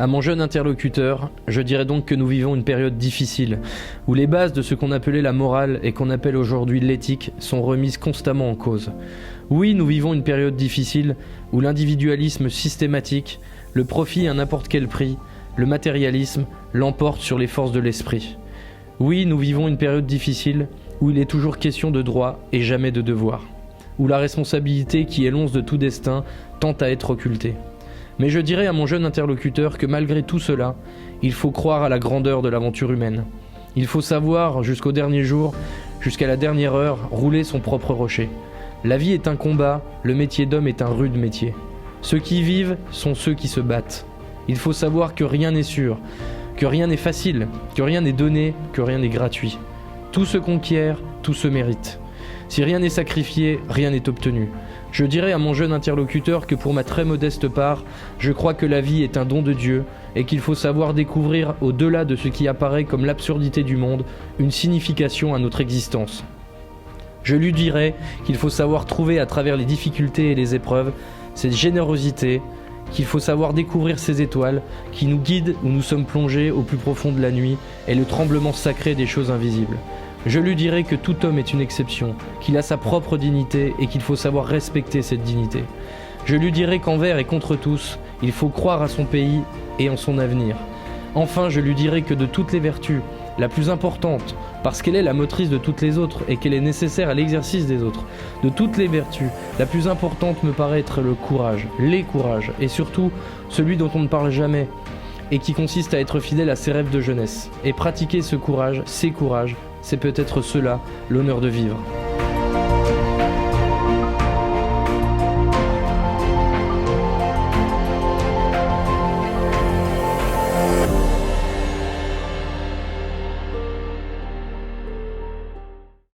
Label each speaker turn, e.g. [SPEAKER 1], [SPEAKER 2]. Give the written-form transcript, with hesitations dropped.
[SPEAKER 1] À mon jeune interlocuteur, je dirais donc que nous vivons une période difficile, où les bases de ce qu'on appelait la morale et qu'on appelle aujourd'hui l'éthique sont remises constamment en cause. Oui, nous vivons une période difficile, où l'individualisme systématique, le profit à n'importe quel prix, le matérialisme l'emporte sur les forces de l'esprit. Oui, nous vivons une période difficile, où il est toujours question de droit et jamais de devoir, où la responsabilité qui est l'once de tout destin tend à être occultée. Mais je dirais à mon jeune interlocuteur que malgré tout cela, il faut croire à la grandeur de l'aventure humaine. Il faut savoir, jusqu'au dernier jour, jusqu'à la dernière heure, rouler son propre rocher. La vie est un combat, le métier d'homme est un rude métier. Ceux qui vivent sont ceux qui se battent. Il faut savoir que rien n'est sûr, que rien n'est facile, que rien n'est donné, que rien n'est gratuit. Tout se conquiert, tout se mérite. Si rien n'est sacrifié, rien n'est obtenu. Je dirais à mon jeune interlocuteur que pour ma très modeste part, je crois que la vie est un don de Dieu et qu'il faut savoir découvrir, au-delà de ce qui apparaît comme l'absurdité du monde, une signification à notre existence. Je lui dirais qu'il faut savoir trouver à travers les difficultés et les épreuves cette générosité, qu'il faut savoir découvrir ces étoiles qui nous guident où nous sommes plongés au plus profond de la nuit et le tremblement sacré des choses invisibles. Je lui dirai que tout homme est une exception, qu'il a sa propre dignité et qu'il faut savoir respecter cette dignité. Je lui dirai qu'envers et contre tous, il faut croire à son pays et en son avenir. Enfin, je lui dirai que de toutes les vertus, la plus importante, parce qu'elle est la motrice de toutes les autres et qu'elle est nécessaire à l'exercice des autres, de toutes les vertus, la plus importante me paraît être le courage, les courages, et surtout celui dont on ne parle jamais, et qui consiste à être fidèle à ses rêves de jeunesse. Et pratiquer ce courage, ces courages, c'est peut-être cela, l'honneur de vivre.